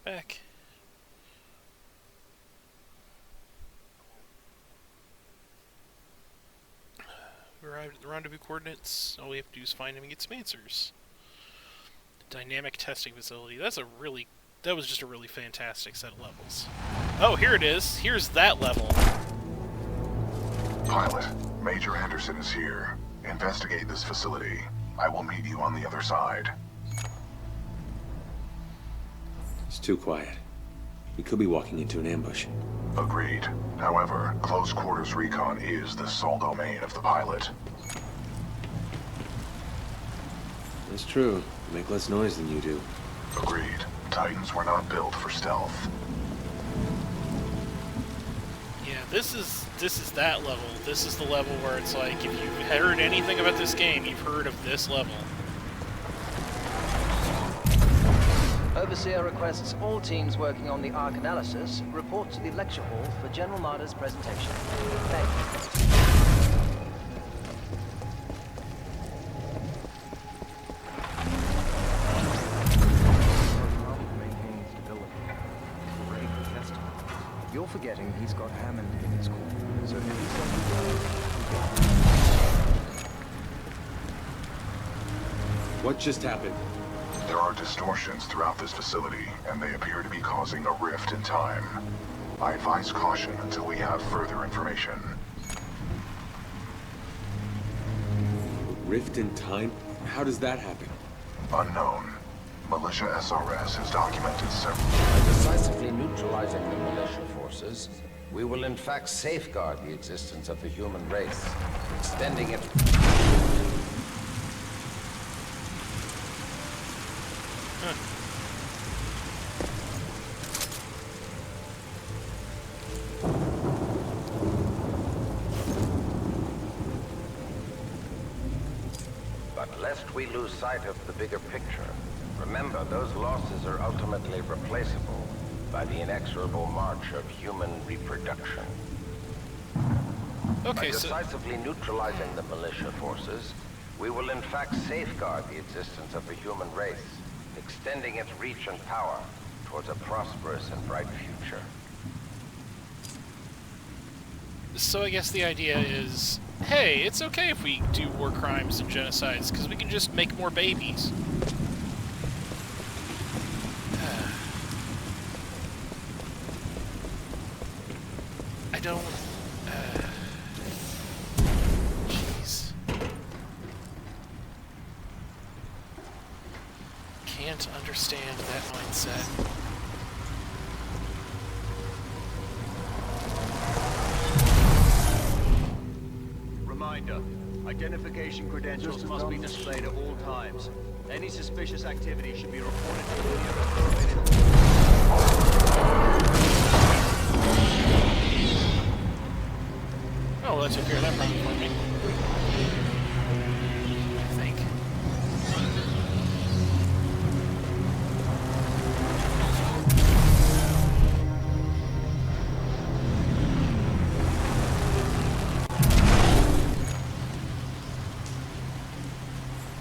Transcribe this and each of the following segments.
back. We arrived at the rendezvous coordinates. All we have to do is find him and get some answers. Dynamic testing facility. That was just a really fantastic set of levels. Oh, here it is. Here's that level. Pilot, Major Anderson is here. Investigate this facility. I will meet you on the other side. It's too quiet. We could be walking into an ambush. Agreed. However, close quarters recon is the sole domain of the pilot. That's true. You make less noise than you do. Agreed. Titans were not built for stealth. Yeah, this is that level. This is the level where it's like, if you've heard anything about this game, you've heard of this level. Overseer requests all teams working on the Ark analysis report to the lecture hall for General Marder's presentation. Thank you. You're forgetting he's got Hammond in his corner, so if he's What just happened? There are distortions throughout this facility, and they appear to be causing a rift in time. I advise caution until we have further information. Rift in time? How does that happen? Unknown. Militia SRS has documented several. By decisively neutralizing the militia forces, we will in fact safeguard the existence of the human race, extending it... But lest we lose sight of the bigger picture, remember, those losses are ultimately replaceable by the inexorable march of human reproduction. Okay, By so... decisively neutralizing the militia forces, we will in fact safeguard the existence of the human race, extending its reach and power towards a prosperous and bright future. So I guess the idea is, hey, it's okay if we do war crimes and genocides, because we can just make more babies. I don't... Jeez. Can't understand that mindset. Reminder, identification credentials must be displayed at all times. Any suspicious activity should be reported to the appropriate. Oh, well, that took care of that problem for me. I think.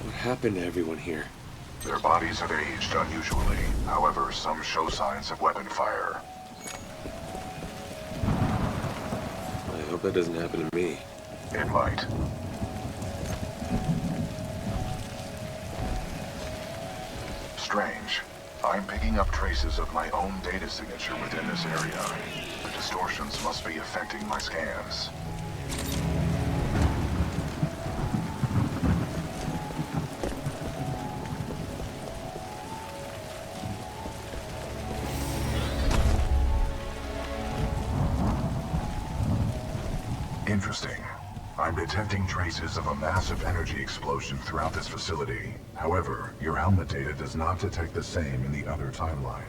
What happened to everyone here? Their bodies have aged unusually. However, some show signs of weapon fire. I hope that doesn't happen to me. It might. Strange. I'm picking up traces of my own data signature within this area. The distortions must be affecting my scans. Interesting. I'm detecting traces of a massive energy explosion throughout this facility. However, your helmet data does not detect the same in the other timeline.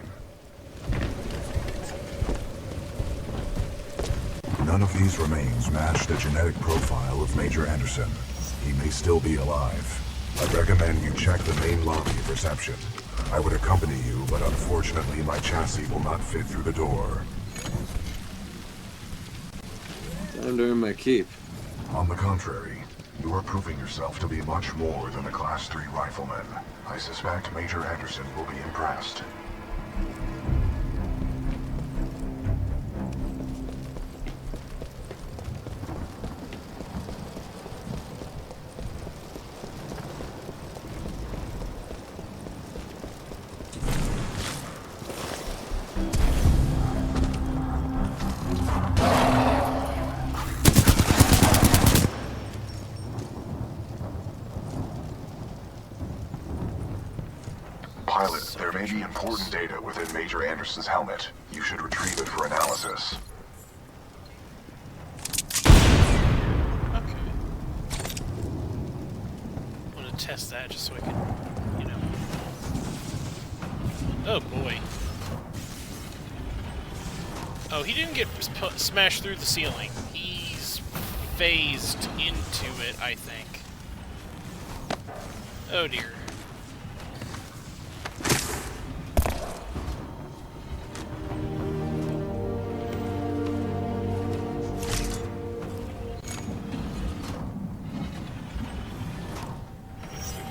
None of these remains match the genetic profile of Major Anderson. He may still be alive. I recommend you check the main lobby of reception. I would accompany you, but unfortunately my chassis will not fit through the door. Time to earn my keep. On the contrary, you are proving yourself to be much more than a Class 3 rifleman. I suspect Major Anderson will be impressed. Pilot, there may be important data within Major Anderson's helmet. You should retrieve it for analysis. Okay. I want to test that just so I can, you know. Oh boy. Oh, he didn't get smashed through the ceiling. He's phased into it, I think. Oh dear.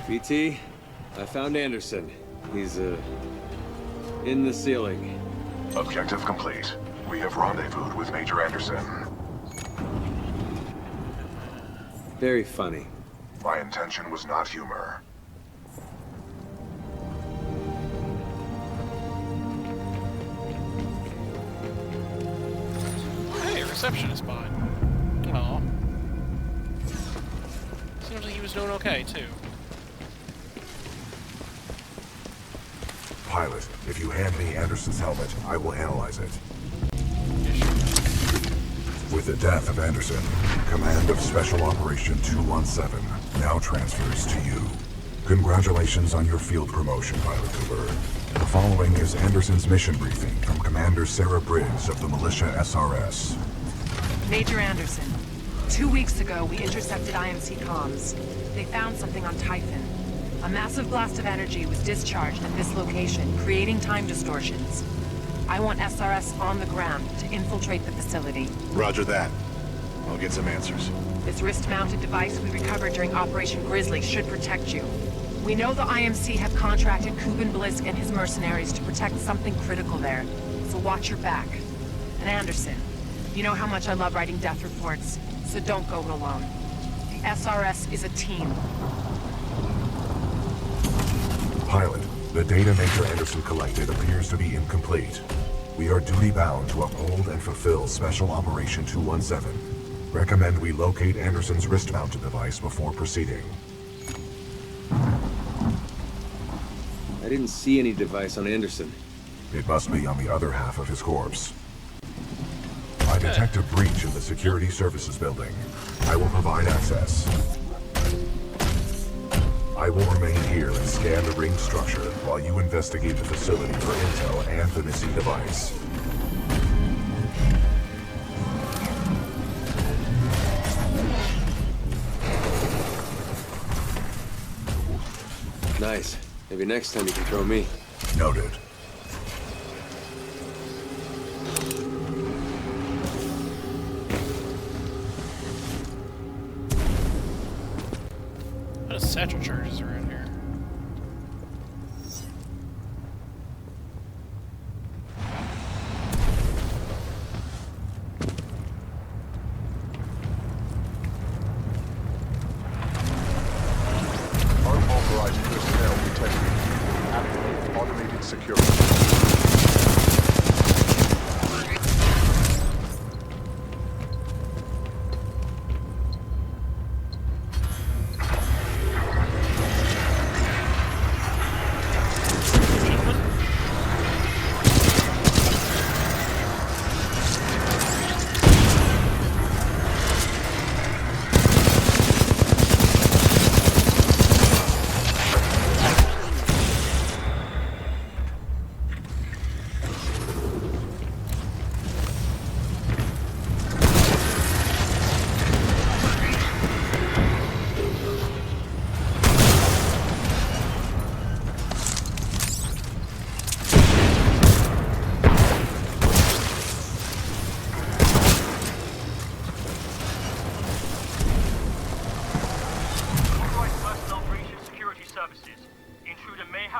BT, I found Anderson. He's, in the ceiling. Objective complete. We have rendezvoused with Major Anderson. Very funny. My intention was not humor. Hey, a receptionist bot. Aw. Seems like he was doing okay, too. Pilot, if you hand me Anderson's helmet, I will analyze it. With the death of Anderson, command of Special Operation 217 now transfers to you. Congratulations on your field promotion, Pilot Cooper. The following is Anderson's mission briefing from Commander Sarah Briggs of the Militia SRS. Major Anderson, 2 weeks ago we intercepted IMC comms. They found something on Typhon. A massive blast of energy was discharged at this location, creating time distortions. I want SRS on the ground to infiltrate the facility. Roger that. I'll get some answers. This wrist-mounted device we recovered during Operation Grizzly should protect you. We know the IMC have contracted Kuben Blisk and his mercenaries to protect something critical there, so watch your back. And Anderson, you know how much I love writing death reports, so don't go it alone. The SRS is a team. Pilot, the data Major Anderson collected appears to be incomplete. We are duty-bound to uphold and fulfill Special Operation 217. Recommend we locate Anderson's wrist-mounted device before proceeding. I didn't see any device on Anderson. It must be on the other half of his corpse. I detect a breach in the Security Services building. I will provide access. I will remain here and scan the ring structure while you investigate the facility for intel and the missing device. Nice. Maybe next time you can throw me. Noted. A lot of satchel charges around here. Unauthorized personnel detected. Activate automated security.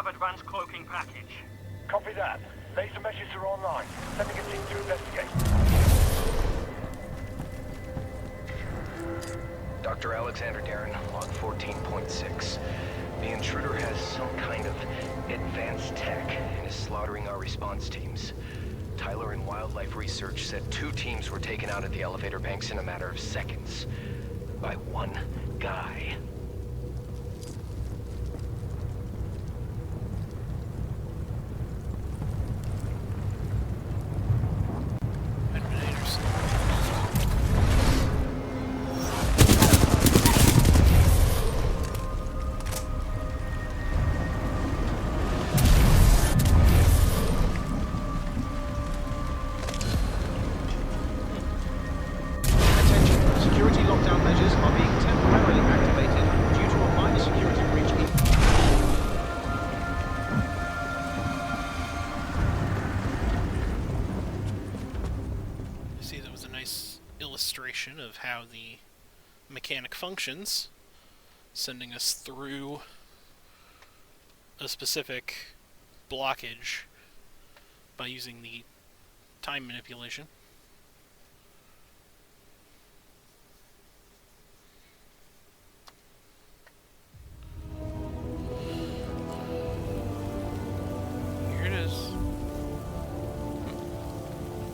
Advanced cloaking package. Copy that. Laser meshes are online. Sending a team to investigate. Dr. Alexander Darren, log 14.6. The intruder has some kind of advanced tech and is slaughtering our response teams. Tyler and Wildlife Research said 2 teams were taken out at the elevator banks in a matter of seconds. By one guy. of how the mechanic functions, sending us through a specific blockage by using the time manipulation. Here it is.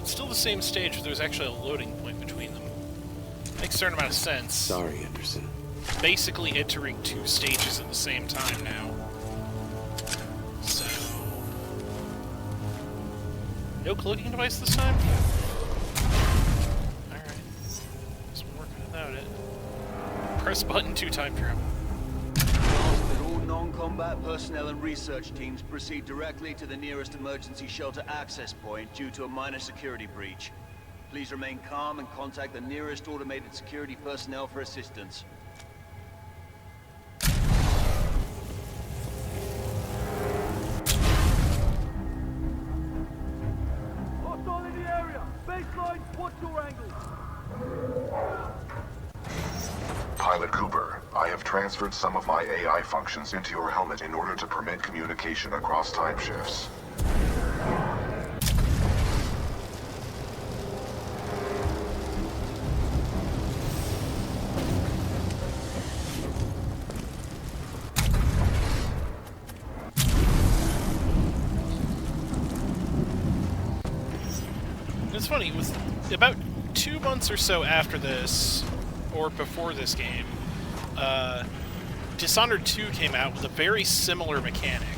It's still the same stage, but there's actually a loading point between them. Makes a certain amount of sense. Sorry, Anderson. Basically entering two stages at the same time now. So... no cloaking device this time? Alright. Guess we're working without it. Press button to time travel. That all non-combat personnel and research teams proceed directly to the nearest emergency shelter access point due to a minor security breach. Please remain calm and contact the nearest automated security personnel for assistance. Hostile in the area! Baseline, watch your angles! Pilot Cooper, I have transferred some of my AI functions into your helmet in order to permit communication across time shifts. It's funny, it was about 2 months or so after this, or before this game, Dishonored 2 came out with a very similar mechanic.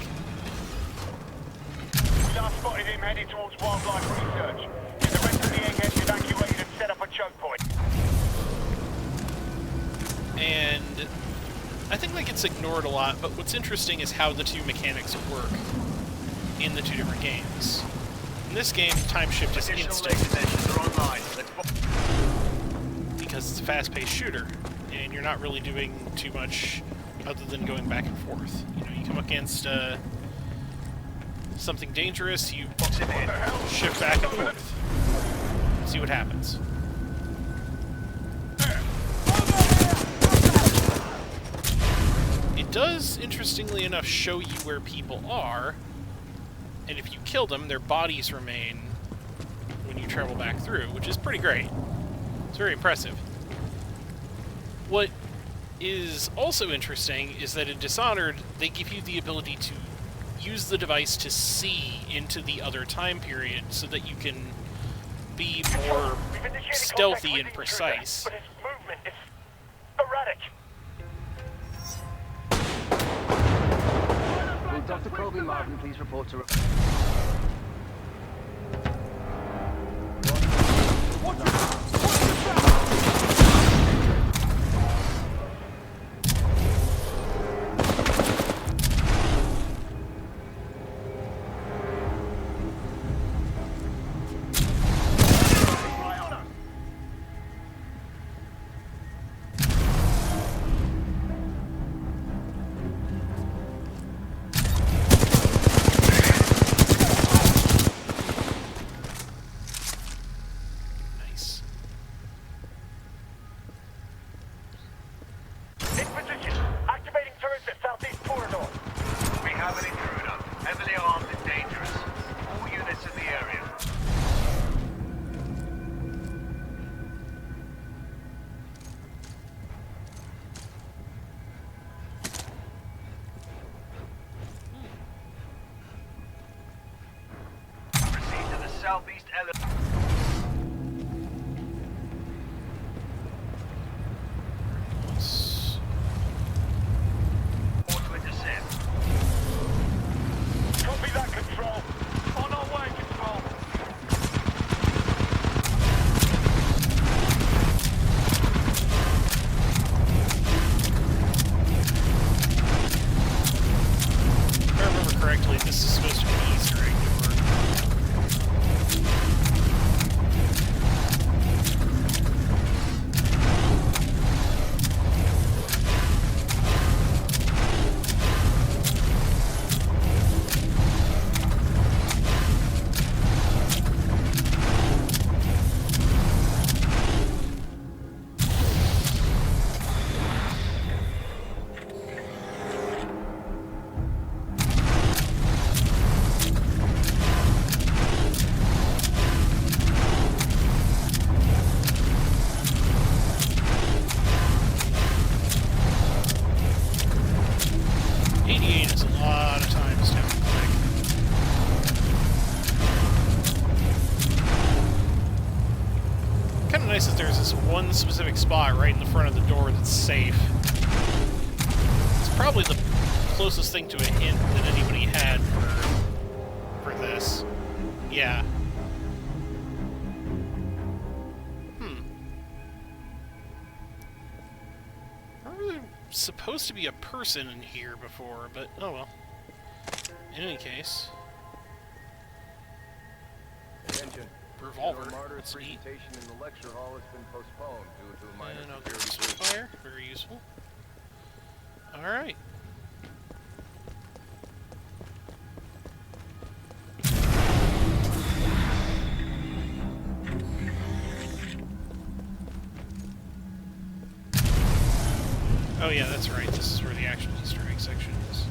We last spotted him heading towards wildlife research. Get the rest of the eggheads evacuated and set up a choke point. And I think that gets ignored a lot, but what's interesting is how the two mechanics work in the two different games. In this game, time shift is instant, Are online. because it's a fast-paced shooter, and you're not really doing too much other than going back and forth. You know, you come against something dangerous, you shift back and forth, see what happens. It does, interestingly enough, show you where people are, and if you kill them, their bodies remain when you travel back through, which is pretty great. It's very impressive. What is also interesting is that in Dishonored, they give you the ability to use the device to see into the other time period so that you can be more We've initiated stealthy contact and with the precise. intruder, but his movement is erratic. Will Dr. Colby Martin please report to... Nice. In position. Activating turrets at southeast corridor. We have an intruder. Heavily armed and dangerous. All units in the area. Proceed to the southeast elevator. To intercept. Copy that, Control. On our way, Control. If I remember correctly, this is supposed to be an Easter egg door. Takes a lot of time to step quick. Kind of nice that there's this one specific spot right in the front of the door that's safe. It's probably the closest thing to a hint that anybody had for this. Yeah. Supposed to be a person in here before, but oh well. In any case, Attention. revolver. General Martyr's That's neat. presentation in the lecture hall has been postponed due to a minor And I'll go security to fire. Very useful. All right. Oh yeah, that's right. This is where the actual Easter egg section is.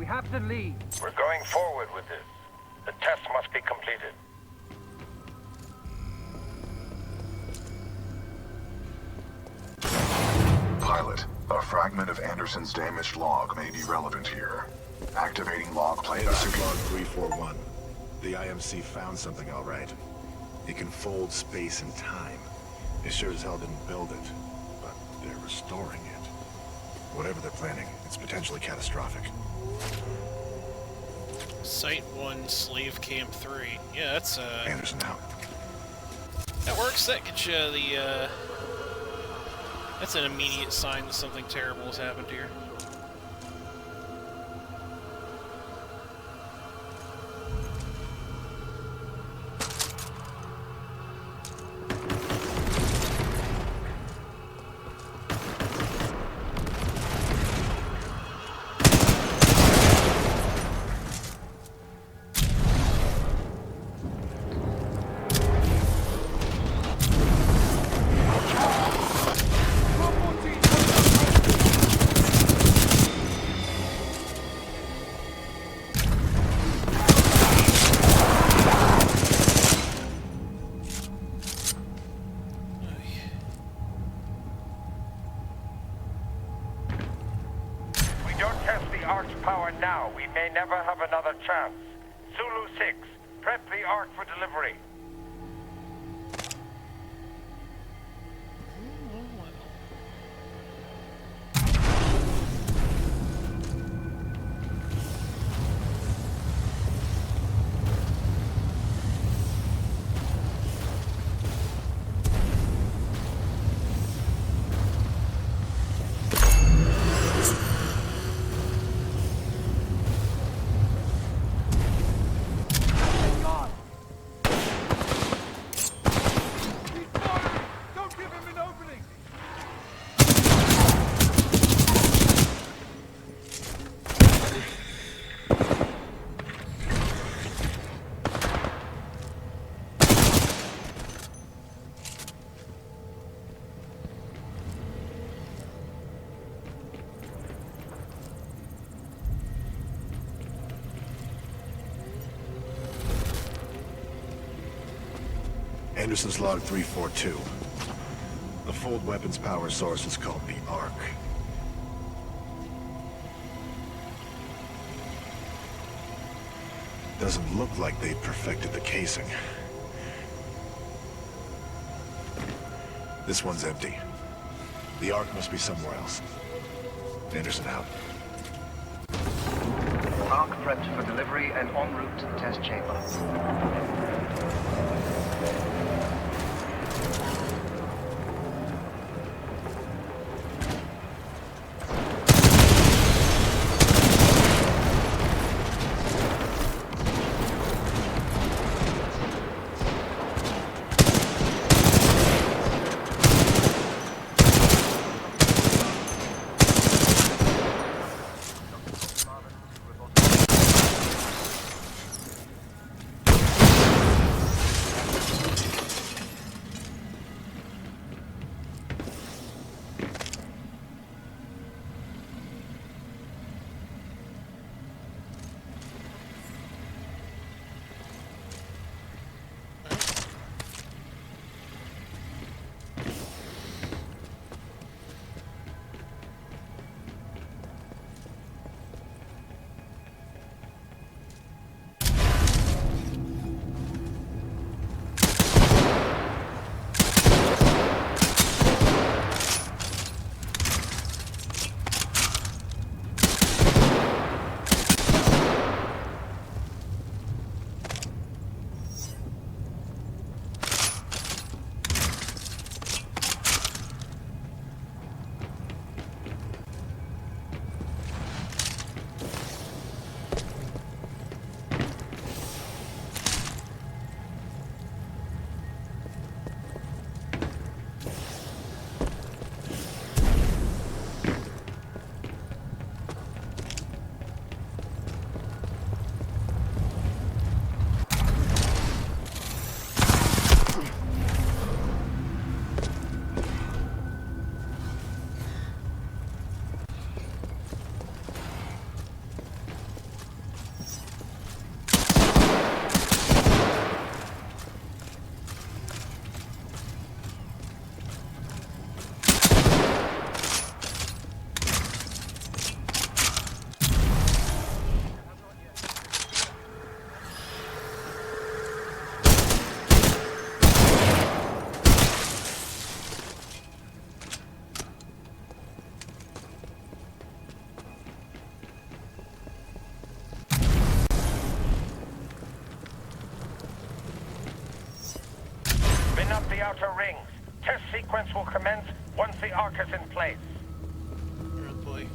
We have to leave. We're going forward with this. The test must be completed. Pilot, a fragment of Anderson's damaged log may be relevant here. Activating log plate. Anderson log 341. The IMC found something all right. It can fold space and time. They sure as hell didn't build it, but they're restoring it. Whatever they're planning, it's potentially catastrophic. Site 1, Slave Camp 3. Yeah, that's, Anderson out. that works. That gets you the, that's an immediate sign that something terrible has happened here. Now, we may never have another chance. Zulu 6, prep the Ark for delivery. Anderson's log 342. The fold weapons power source is called the Ark. Doesn't look like they perfected the casing. This one's empty. The Ark must be somewhere else. Anderson out. Ark prepped for delivery and en route to the test chamber. outer rings. Test sequence will commence once the arc is in place. Oh boy.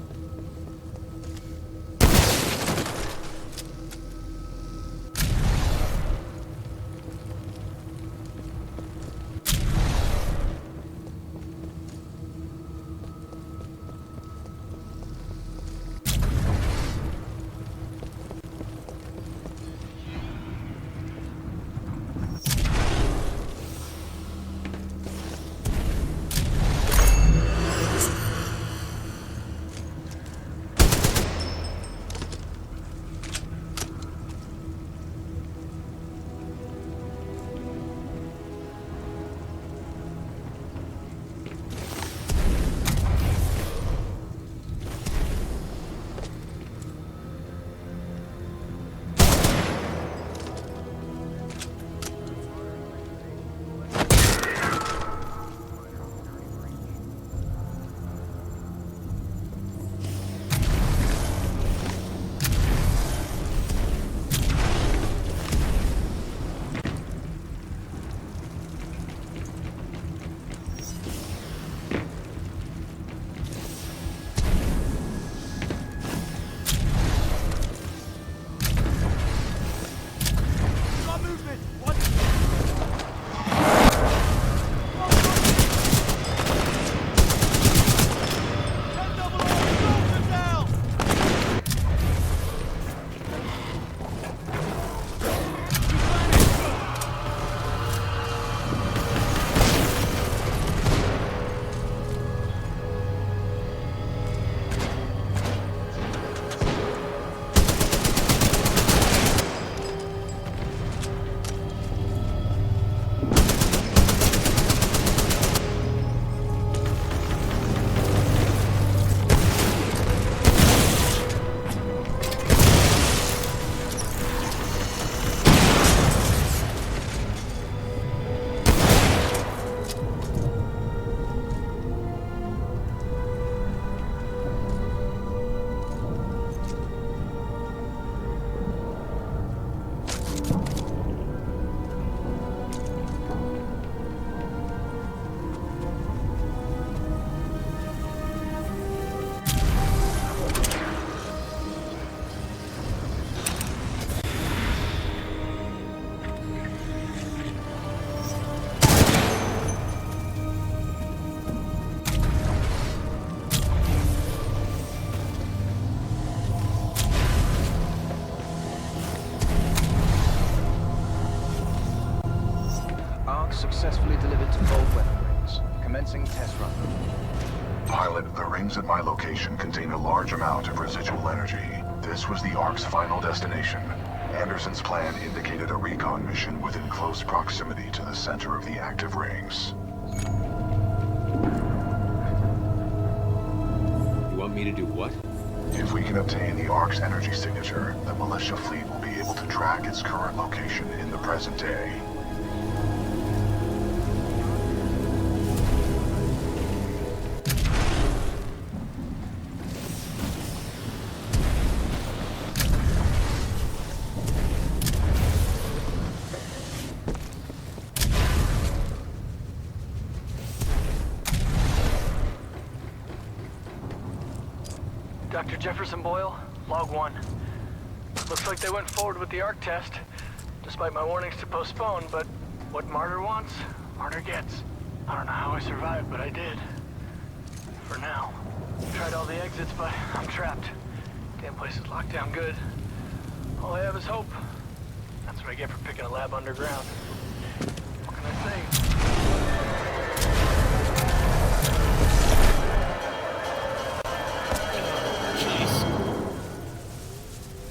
Successfully delivered to both weapon rings. Commencing test run. Pilot, the rings at my location contain a large amount of residual energy. This was the Ark's final destination. Anderson's plan indicated a recon mission within close proximity to the center of the active rings. You want me to do what? If we can obtain the Ark's energy signature, the militia fleet will be able to track its current location in the present day. Dr. Jefferson Boyle, Log 1. Looks like they went forward with the ARC test, despite my warnings to postpone, but what Martyr wants, Martyr gets. I don't know how I survived, but I did. For now. Tried all the exits, but I'm trapped. Damn place is locked down good. All I have is hope. That's what I get for picking a lab underground. What can I say?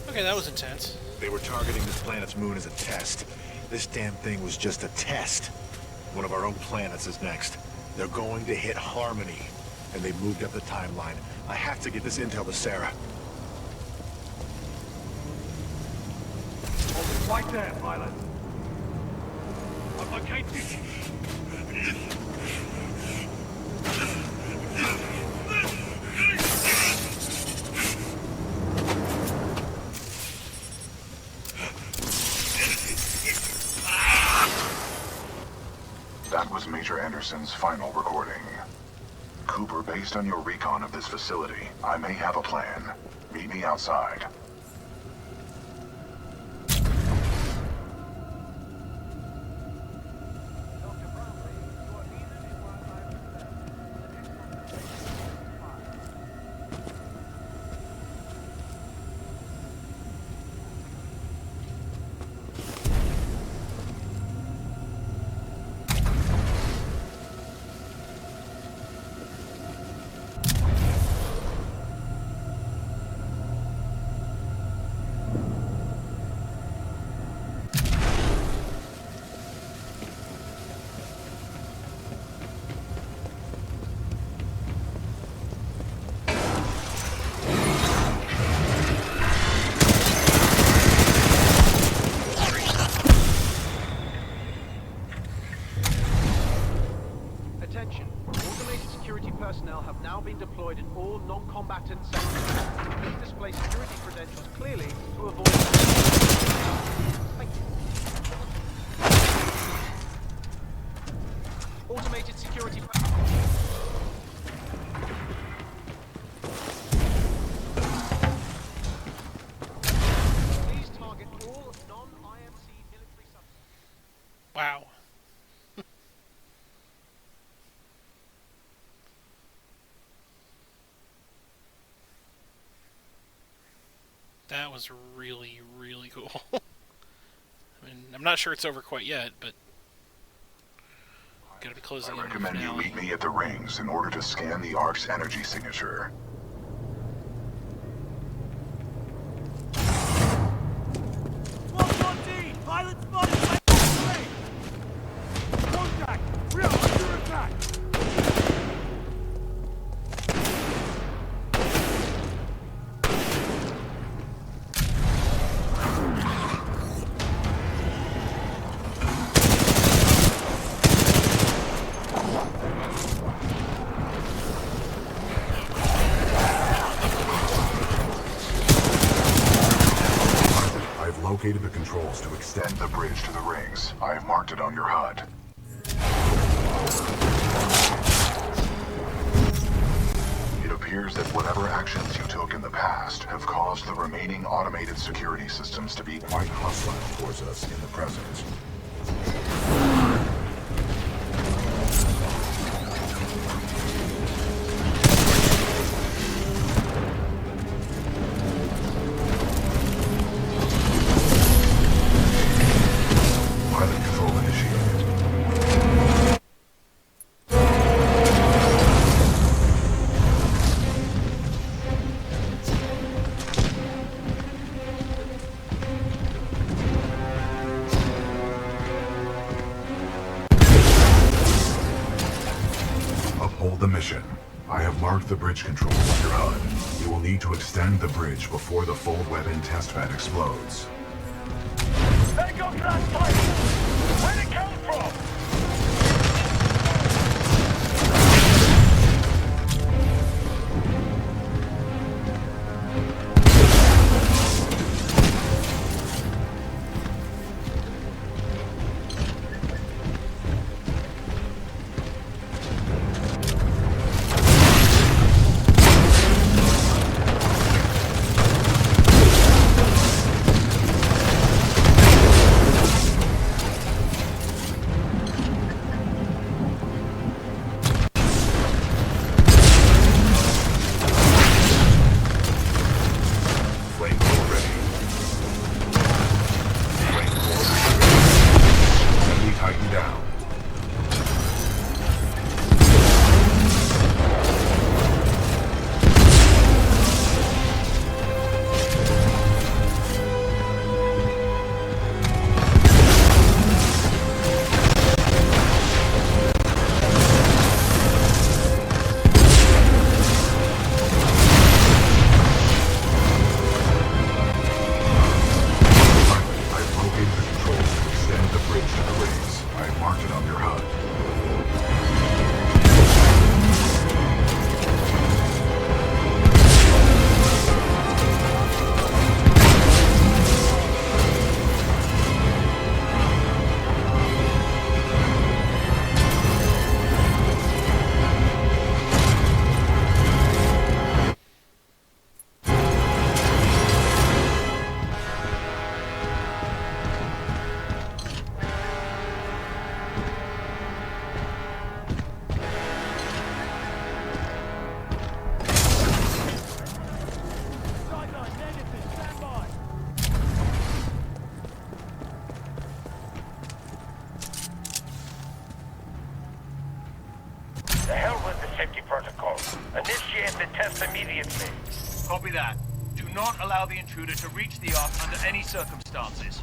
Okay, that was intense. They were targeting this planet's moon as a test. This damn thing was just a test. One of our own planets is next. They're going to hit Harmony, and they moved up the timeline. I have to get this intel to Sarah. Hold it right there, pilot. I've located you. That was me. Anderson's final recording. Cooper, based on your recon of this facility, I may have a plan. Meet me outside. Personnel have now been deployed in all non-combatant sectors. Please display security credentials clearly to avoid... Thank you. Automated security... Please target all non-IMC military subjects. Wow. That was really, really cool. I mean, I'm not sure it's over quite yet, but gotta be closing in. I recommend you meet me at the rings in order to scan the Ark's energy signature. Pilot spotted! Contact! We're under attack! Located the controls to extend the bridge to the rings. I have marked it on your HUD. It appears that whatever actions you took in the past have caused the remaining automated security systems to be quite hostile towards us in the present. The mission. I have marked the bridge controls on your HUD. You will need to extend the bridge before the fold weapon testbed explodes. There goes that place! Where'd it come from? test immediately. Copy that. Do not allow the intruder to reach the Ark under any circumstances.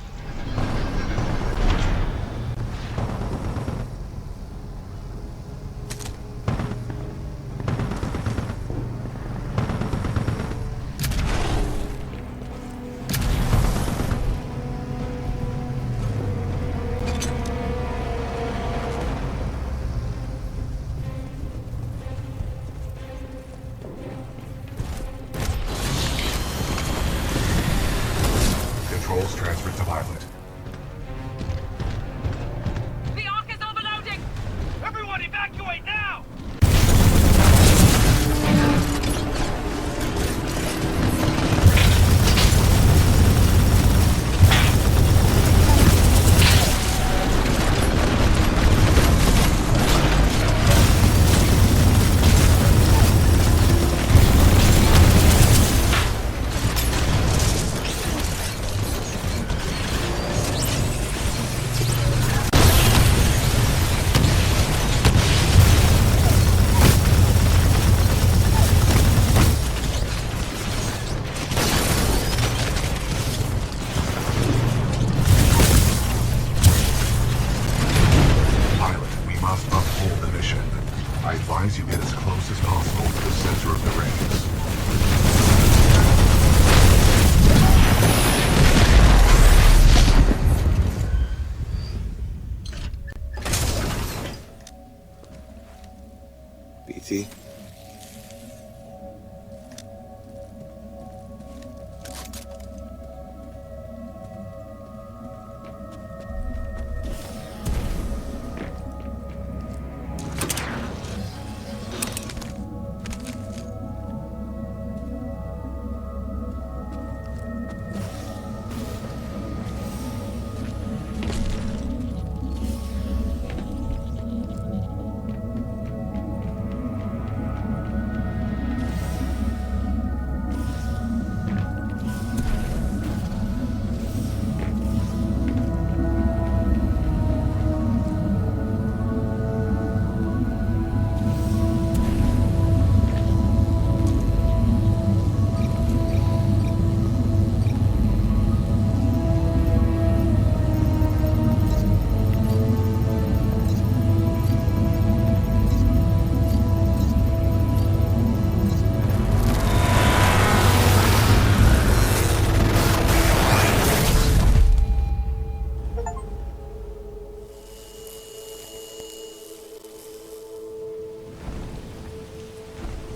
Controls transferred to pilot. The Ark is overloading! Everyone evacuate now! I advise you get as close as possible to the center of the rings. BT?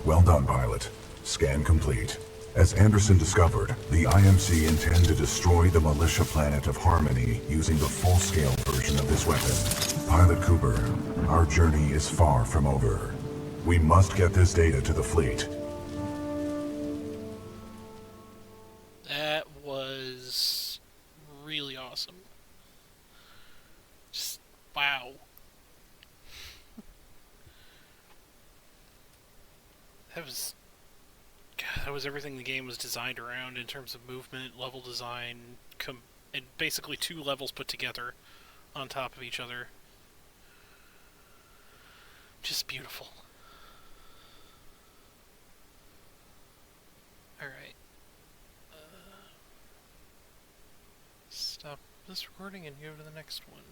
Well done, pilot. Scan complete. As Anderson discovered, the IMC intend to destroy the militia planet of Harmony using the full-scale version of this weapon. Pilot Cooper, our journey is far from over. We must get this data to the fleet. That was really awesome. Just, wow. That was everything the game was designed around in terms of movement, level design, and basically two levels put together on top of each other. Just beautiful. Alright. Stop this recording and go to the next one.